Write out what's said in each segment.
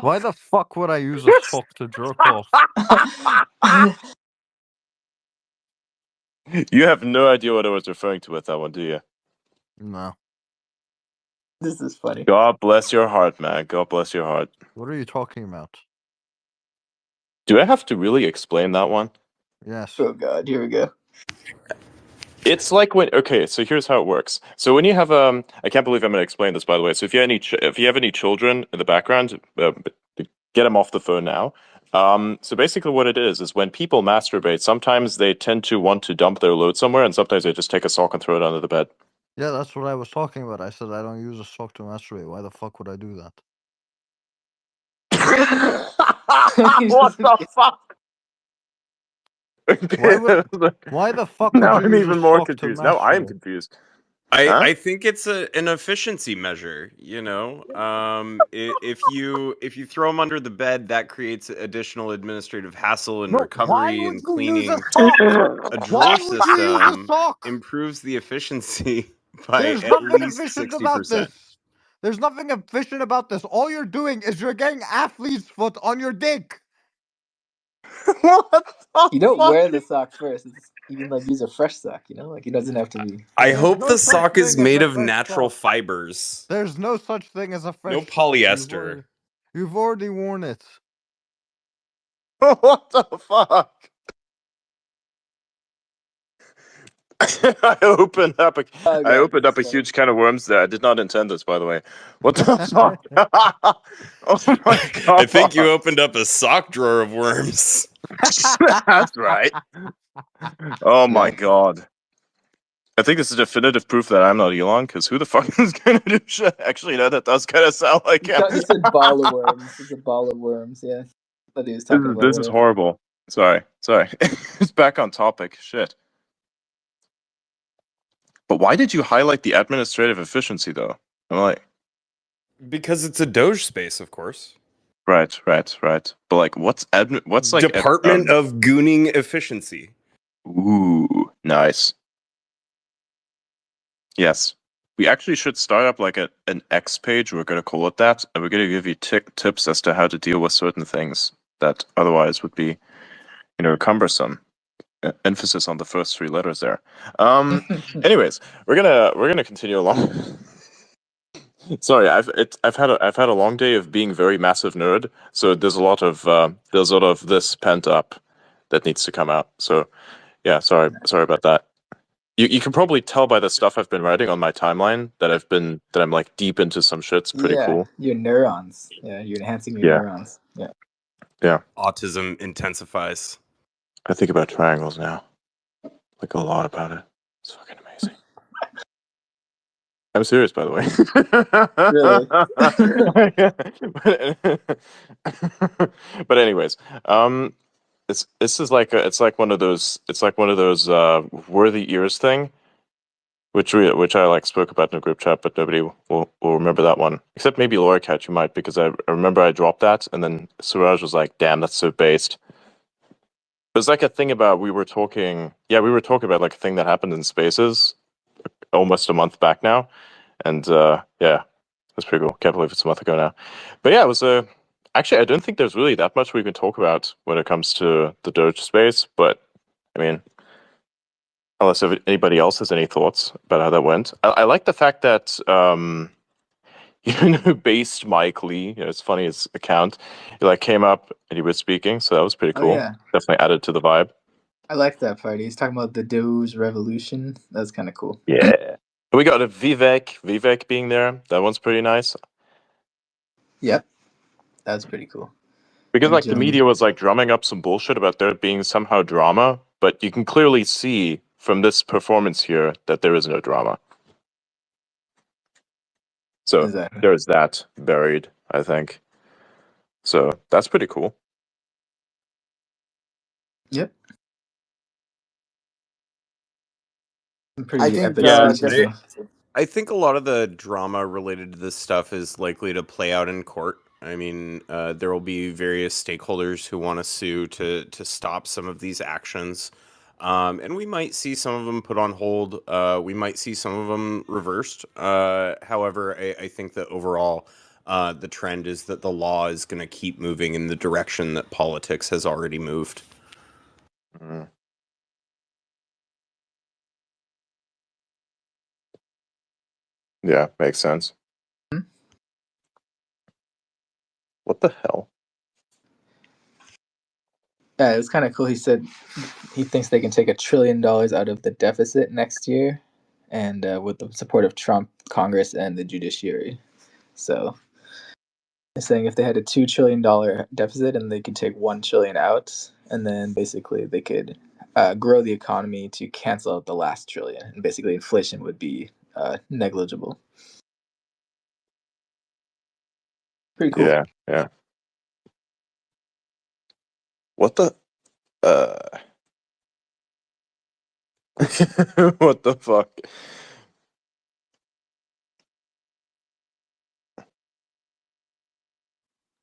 Why the fuck would I use a sock to jerk off? You have no idea what I was referring to with that one, do you? No. This is funny. God bless your heart, man. God bless your heart. What are you talking about? Do I have to really explain that one? Yes. Oh god, here we go. It's like when so here's how it works. So when you have I can't believe I'm going to explain this, by the way. So if you have any children in the background, get them off the phone now. So basically what it is when people masturbate, sometimes they tend to want to dump their load somewhere, and sometimes they just take a sock and throw it under the bed. Yeah, that's what I was talking about. I said I don't use a sock to masturbate. Why the fuck would I do that? What the fuck? Why the fuck would Now you I'm use even a more sock to confused. Now I'm masturbate? confused. I think it's an efficiency measure. You know, if you throw them under the bed, that creates additional administrative hassle and recovery and cleaning. A drawer system improves the efficiency by There's at nothing least efficient 60%. about this. There's nothing efficient about this. All you're doing is you're getting athlete's foot on your dick. What the You don't fuck? wear the sock first. It's, you can like use a fresh sock, you know? Like it doesn't have to be. I There's hope no the such sock is thing as made a of fresh natural sock. fibers. There's no such thing as a fresh No sock. polyester. You've already worn it. What the fuck? I opened up a huge can of worms there. I did not intend this, by the way. What the fuck? Oh my god! I think you opened up a sock drawer of worms. That's right. Oh my god! I think this is definitive proof that I'm not Elon, because who the fuck is gonna do shit? Actually, no, that does kind of sound like him. He said ball of worms. It's a ball of worms, yeah. But he was talking about This is horrible. Sorry. It's back on topic. Shit. But why did you highlight the administrative efficiency, though? I'm like, because it's a DOGE space, of course. Right. But like, what's like Department of Gooning Efficiency? Ooh, nice. Yes, we actually should start up like an X page. We're gonna call it that, and we're gonna give you tips as to how to deal with certain things that otherwise would be, cumbersome. Emphasis on the first three letters there. Anyways, we're gonna continue along. Sorry, I've had a long day of being very massive nerd, so there's a lot of this pent up that needs to come out. So yeah, sorry about that. You can probably tell by the stuff I've been writing on my timeline that I'm like deep into some shit. It's pretty cool. Your neurons. Yeah, you're enhancing your neurons. Yeah. Autism intensifies. I think about triangles now. Like a lot about it. It's fucking amazing. I'm serious, by the way. Really? But anyways, it's like one of those worthy ears thing, which I like spoke about in a group chat, but nobody will remember that one except maybe Laura Cat. You might, because I remember I dropped that, and then Suraj was like, "Damn, that's so based." It was like a thing about we were talking about like a thing that happened in Spaces almost a month back now, and that's pretty cool. Can't believe it's a month ago now, but yeah, it was actually, I don't think there's really that much we can talk about when it comes to the Doge space, but I mean, unless anybody else has any thoughts about how that went. I like the fact that based Mike Lee, it's funny, his account, he like came up and he was speaking, so that was pretty cool. Yeah. Definitely added to the vibe. I like that part. He's talking about the Doge revolution. That's kind of cool. Yeah. We got a Vivek being there. That one's pretty nice. Yep. That's pretty cool. Because like the media was like drumming up some bullshit about there being somehow drama, but you can clearly see from this performance here that there is no drama. So there's that buried, I think. So that's pretty cool. Yep. I think a lot of the drama related to this stuff is likely to play out in court. I mean, there will be various stakeholders who want to sue to stop some of these actions. And we might see some of them put on hold. We might see some of them reversed. However, I think that overall, the trend is that the law is going to keep moving in the direction that politics has already moved. Mm. Yeah, makes sense. What the hell? Yeah, it was kind of cool. He said he thinks they can take $1 trillion out of the deficit next year, and with the support of Trump, Congress, and the judiciary. So they're saying if they had a $2 trillion deficit and they could take $1 trillion out, and then basically they could grow the economy to cancel out the last trillion, and basically inflation would be negligible. Pretty cool. Yeah, yeah. What the? What the fuck?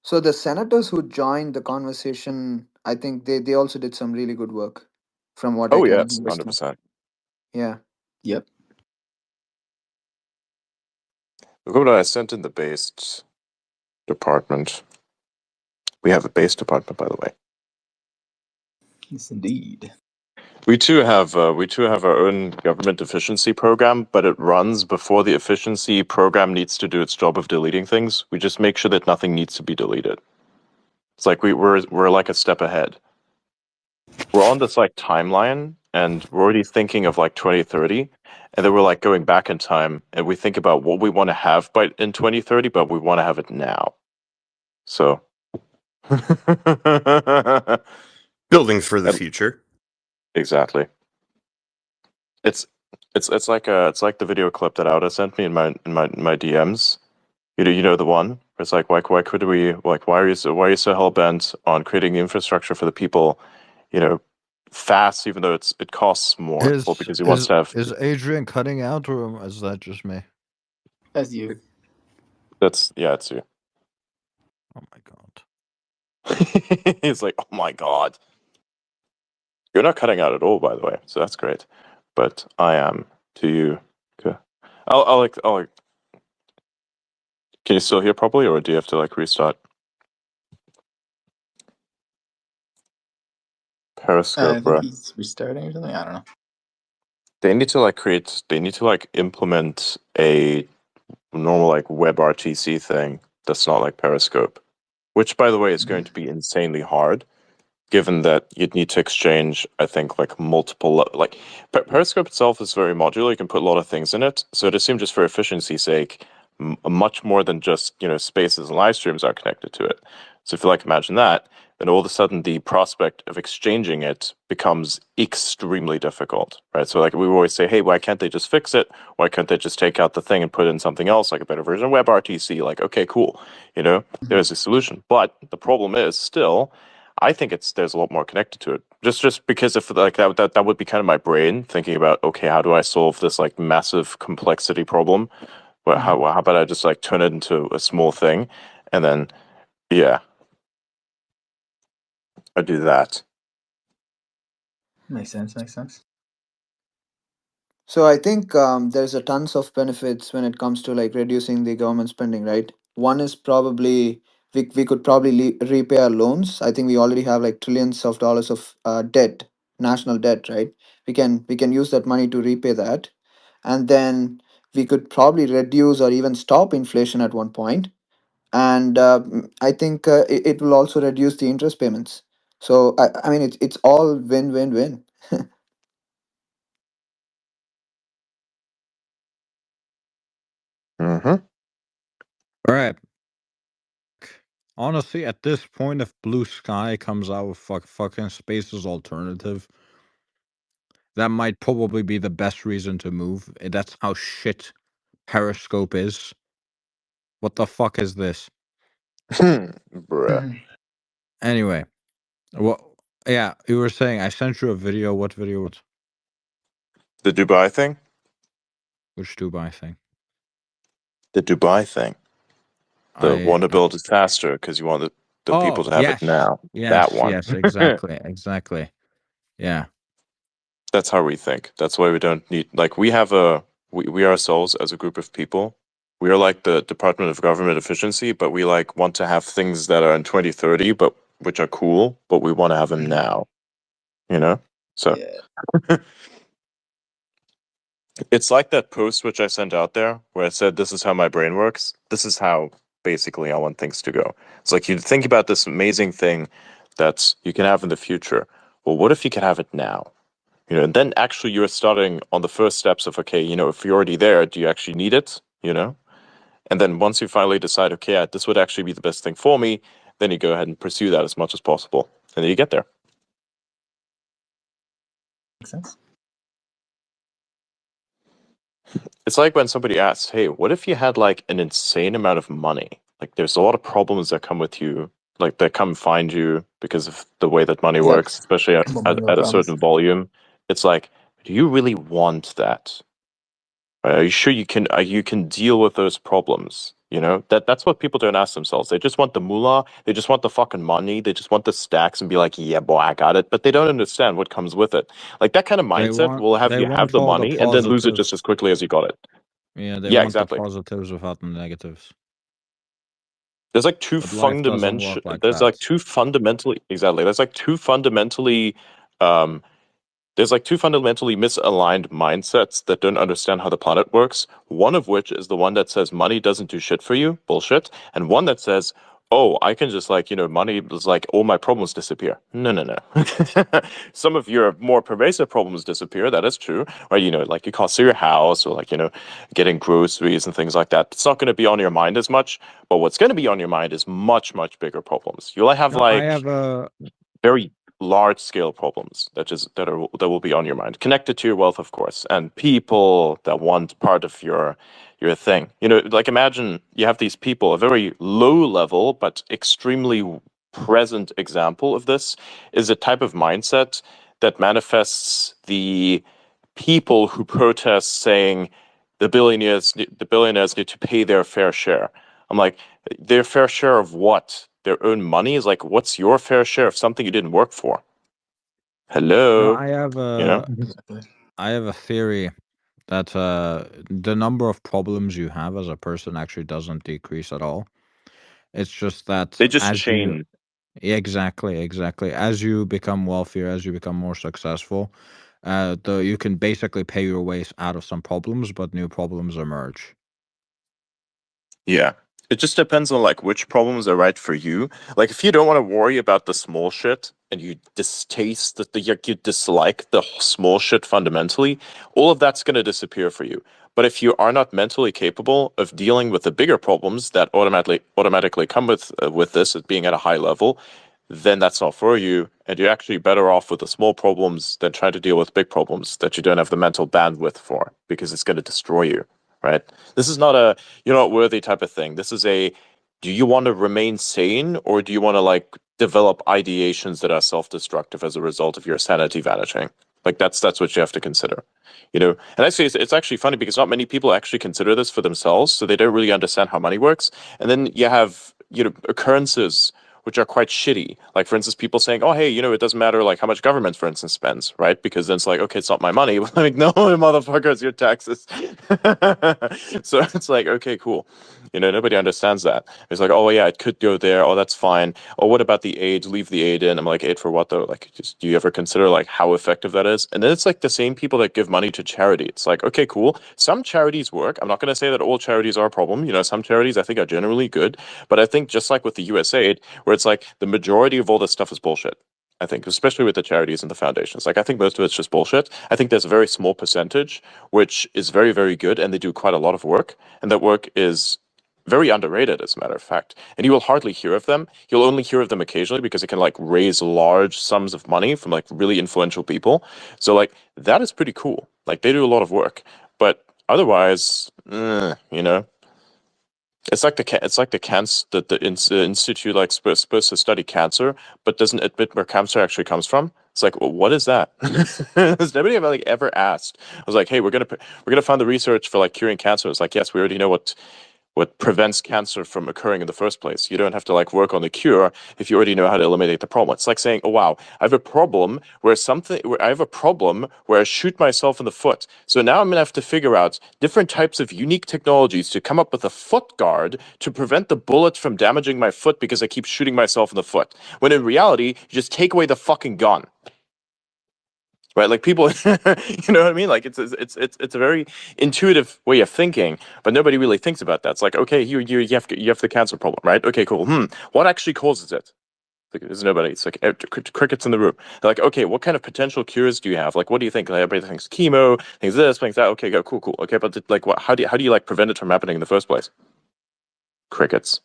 So the senators who joined the conversation, I think they also did some really good work, from what I Oh can yes, understand. 100%. Yeah. Yep. Look what I sent in the base department. We have a base department, by the way. Yes, indeed. We too have our own government efficiency program, but it runs before the efficiency program needs to do its job of deleting things. We just make sure that nothing needs to be deleted. It's like we're like a step ahead. We're on this like timeline, and we're already thinking of like 2030, and then we're like going back in time, and we think about what we want to have by in 2030, but we want to have it now. So Building for the future. exactly. It's like the video clip that Outa sent me in my DMs. You know the one where it's like why could we like why are you so hell bent on creating infrastructure for the people, fast even though it costs more. Well, because he wants to have Is Adrian cutting out, or is that just me? As you. it's you. Oh my god. He's like, oh my god. You're not cutting out at all, by the way, so that's great. But I am to you. Okay. I'll like. Can you still hear properly, or do you have to like restart? I Periscope, think bro. he's restarting or something. I don't know. They need to implement a normal like WebRTC thing that's not like Periscope, which by the way is going to be insanely hard, given that you'd need to exchange, I think, like multiple like Periscope itself is very modular. You can put a lot of things in it, so it assumes just for efficiency's sake, much more than just spaces and live streams are connected to it. So if you like imagine that, then all of a sudden the prospect of exchanging it becomes extremely difficult, right? So like we always say, hey, why can't they just fix it? Why can't they just take out the thing and put in something else, like a better version of WebRTC? Like, okay, cool, there's a solution. But the problem is still, I think there's a lot more connected to it. Just because if like that would be kind of my brain thinking about, okay, how do I solve this like massive complexity problem? Well, how about I just like turn it into a small thing, and then yeah, I do that. Makes sense. Makes sense. So I think there's a tons of benefits when it comes to like reducing the government spending, right? One is probably we could probably repay our loans. I think we already have like trillions of dollars of debt, national debt, right? We can use that money to repay that, and then we could probably reduce or even stop inflation at one point. And I think it will also reduce the interest payments. So I mean it's all win win win. Mm-hmm. All right. Honestly, at this point, if Blue Sky comes out with fucking Space's alternative, that might probably be the best reason to move. That's how shit Periscope is. What the fuck is this? Bruh. Anyway, well, yeah, you were saying I sent you a video. What video? The Dubai thing? Which Dubai thing? The Dubai thing. The want to build it faster because you want the people Oh, to have it yes. now. That Yes, one. yes, exactly, exactly. Yeah. That's how we think. That's why we don't need like we ourselves as a group of people We are like the Department of Government Efficiency, but we like want to have things that are in 2030, but which are cool, but we want to have them now. You know? So Yeah. it's like that post which I sent out there where I said, this is how my brain works. This is how basically I want things to go. It's like you think about this amazing thing that you can have in the future. Well, what if you can have it now? You know, and then actually you're starting on the first steps of, okay, you know, if you're already there, do you actually need it? You know? And then once you finally decide, okay, yeah, this would actually be the best thing for me, then you go ahead and pursue that as much as possible. And then you get there. Makes sense. It's like when somebody asks, hey, what if you had like an insane amount of money? Like there's a lot of problems that come with you, like that come find you because of the way that money Yep. works, especially Millennial at a problems. certain volume. It's like, do you really want that? Are you sure you can deal with those problems? You know, that's what people don't ask themselves. They just want the moolah, they just want the fucking money, they just want the stacks and be like, yeah, boy, I got it. But they don't understand what comes with it. Like that kind of mindset will have they you have want the all the money and then lose it positives. just as quickly as you got it. Yeah, they Yeah, want the exactly. positives without the negatives. There's like two But life doesn't work like there's that. like two fundamentally exactly. Um There's like two fundamentally misaligned mindsets that don't understand how the planet works. One of which is the one that says money doesn't do shit for you, bullshit. And one that says, oh, I can just like, you know, money is like all my problems disappear. No, no, no. Some of your more pervasive problems disappear. That is true. Or, you know, like you cost of your house or like, you know, getting groceries and things like that. It's not going to be on your mind as much. But what's going to be on your mind is much, much bigger problems. You'll have No, I like have a very large scale problems that will be on your mind, connected to your wealth, of course, and people that want part of your thing. You know, like imagine you have these people, a very low level but extremely present example of this is a type of mindset that manifests the people who protest saying the billionaires need to pay their fair share. I'm like, their fair share of what? Their own money is like, what's your fair share of something you didn't work for? no, Hello, I have you know? a theory that the number of problems you have as a person actually doesn't decrease at all. It's just that They just as you chain. exactly as you become wealthier, as you become more successful, you can basically pay your ways out of some problems, but new problems emerge. Yeah. It just depends on like which problems are right for you. Like if you don't want to worry about the small shit and you distaste you dislike the small shit fundamentally, all of that's going to disappear for you. But if you are not mentally capable of dealing with the bigger problems that automatically come with this at being at a high level, then that's not for you, and you're actually better off with the small problems than trying to deal with big problems that you don't have the mental bandwidth for because it's going to destroy you, right? This is not a you're not worthy type of thing. This is a do you want to remain sane or do you want to like develop ideations that are self-destructive as a result of your sanity vanishing? Like that's what you have to consider. You know, and actually it's actually funny because not many people actually consider this for themselves, so they don't really understand how money works. And then you have, you know, occurrences which are quite shitty. Like for instance, people saying, "Oh, hey, you know, it doesn't matter like how much government, for instance, spends, right? Because then it's like, okay, it's not my money." Like, no, motherfucker, it's your taxes. So it's like, okay, cool. You know, nobody understands that. It's like, oh yeah, it could go there. Oh, that's fine. Oh, what about the aid? Leave the aid in. I'm like, aid for what though? Like, just do you ever consider like how effective that is? And then it's like the same people that give money to charity. It's like, okay, cool. Some charities work. I'm not going to say that all charities are a problem. You know, some charities I think are generally good, but I think just like with the USAID, where it's like the majority of all this stuff is bullshit. I think, especially with the charities and the foundations. Like, I think most of it's just bullshit. I think there's a very small percentage which is very, very good and they do quite a lot of work. And that work is very underrated, as a matter of fact. And you will hardly hear of them. You'll only hear of them occasionally because it can like raise large sums of money from like really influential people. So, like, that is pretty cool. Like, they do a lot of work. But otherwise, you know, it's like the cancer that the institute like supposed to study cancer, but doesn't admit where cancer actually comes from. It's like, well, what is that? Has nobody ever like ever asked? I was like, hey, we're gonna fund the research for like curing cancer. It's like, yes, we already know what prevents cancer from occurring in the first place. You don't have to like work on the cure if you already know how to eliminate the problem. It's like saying, oh wow, I have a problem where I shoot myself in the foot. So now I'm gonna have to figure out different types of unique technologies to come up with a foot guard to prevent the bullet from damaging my foot because I keep shooting myself in the foot. When in reality, you just take away the fucking gun. Right, like people, you know what I mean? Like it's a very intuitive way of thinking, but nobody really thinks about that. It's like, okay, you have the cancer problem, right? Okay, cool. What actually causes it? Like, there's nobody. It's like crickets in the room. They're like, okay, what kind of potential cures do you have? Like, what do you think? Like, everybody thinks chemo, thinks this, thinks that. Okay, go, cool. Okay, but like, what? How do you like prevent it from happening in the first place? Crickets.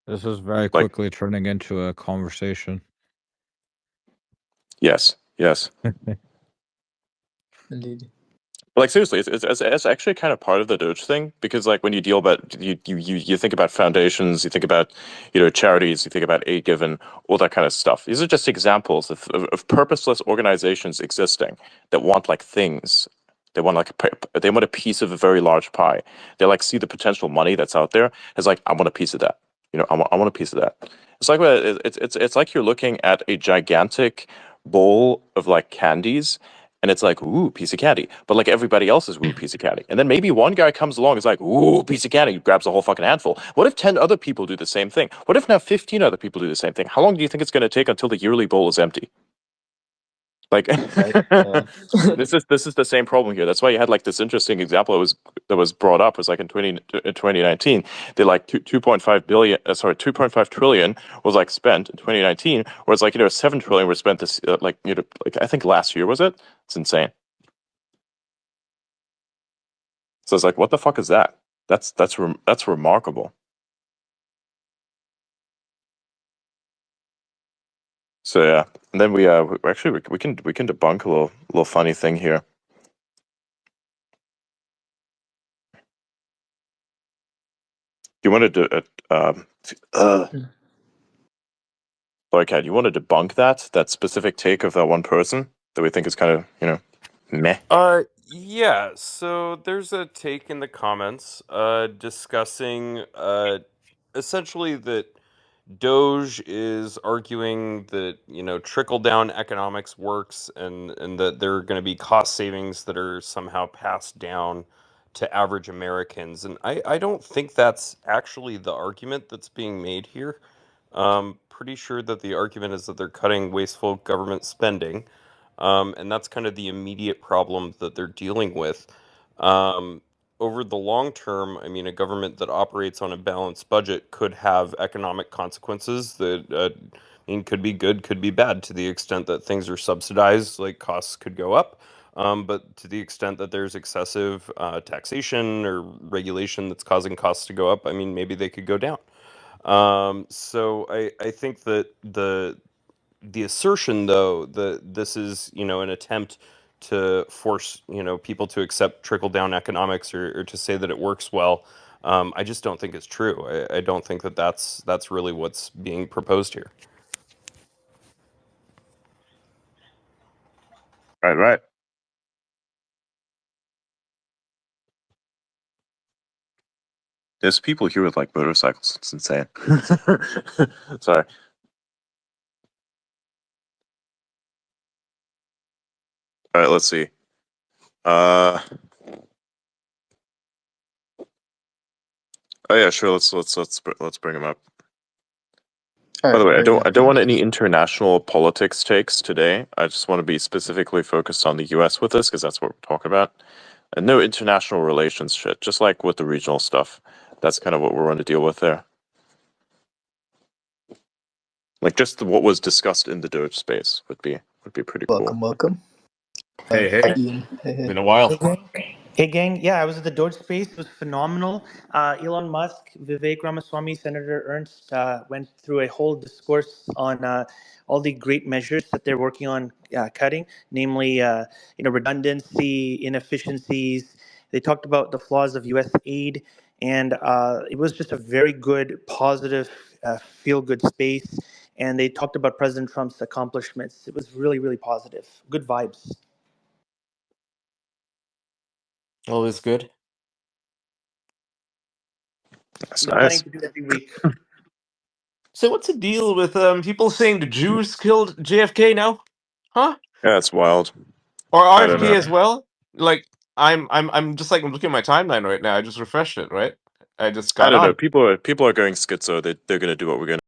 This is very Like, quickly turning into a conversation. yes. Indeed. Like seriously, it's actually kind of part of the DOGE thing, because like when you deal about you think about foundations, you think about charities, you think about aid given, all that kind of stuff. These are just examples of purposeless organizations existing that want like things. They want they want a piece of a very large pie. They like see the potential money that's out there. It's like, I want a piece of that. I want a piece of that. It's like it's like you're looking at a gigantic bowl of like candies, and it's like, ooh, piece of candy. But like everybody else is, ooh, piece of candy. And then maybe one guy comes along and is like, ooh, piece of candy, grabs a whole fucking handful. What if 10 other people do the same thing? What if now 15 other people do the same thing? How long do you think it's going to take until the yearly bowl is empty? Like, Right. Yeah. this is the same problem here. That's why you had like this interesting example that was brought up, was like in 2019, they like 2.5 trillion was like spent in 2019, whereas like 7 trillion was spent this like I think last year, was it? It's insane. So it's like, what the fuck is that? That's remarkable. So yeah, and then we actually we can debunk a little funny thing here. You wanted to sorry, Kat, you want to debunk that specific take of that one person that we think is kind of meh. Yeah, so there's a take in the comments discussing essentially that Doge is arguing that, trickle down economics works, and that there are going to be cost savings that are somehow passed down to average Americans. And I don't think that's actually the argument that's being made here. Pretty sure that the argument is that they're cutting wasteful government spending. And that's kind of the immediate problem that they're dealing with. Um, Over the long term, I mean, a government that operates on a balanced budget could have economic consequences that, could be good, could be bad. To the extent that things are subsidized, like costs could go up. But to the extent that there's excessive taxation or regulation that's causing costs to go up, I mean, maybe they could go down. So I think that the assertion, though, that this is, an attempt to force, people to accept trickle down economics, or to say that it works well, I just don't think it's true. I don't think that that's really what's being proposed here. Right. There's people here with like motorcycles. It's insane. Sorry. All right, let's see. Oh yeah, sure. Let's bring him up. All By the way, right. I don't want any international politics takes today. I just want to be specifically focused on the U.S. with this, because that's what we're talking about. And no international relations shit, just like with the regional stuff. That's kind of what we're going to deal with there. Like just what was discussed in the DOGE space would be pretty cool. Welcome. Hey. Ian. Hey. Been a while. Hey, gang. Yeah, I was at the Doge space. It was phenomenal. Elon Musk, Vivek Ramaswamy, Senator Ernst went through a whole discourse on all the great measures that they're working on cutting, namely, redundancy, inefficiencies. They talked about the flaws of U.S. aid, and it was just a very good, positive, feel-good space. And they talked about President Trump's accomplishments. It was really, really positive. Good vibes. Always good. That's He's planning nice. to do every week. So what's the deal with people saying the Jews killed JFK now? Huh? Yeah, it's wild. Or I don't RFK know. as well? Like I'm just like I'm looking at my timeline right now. I just refreshed it, right? I just I got don't know. on. People are going schizo. They're going to do what we're going to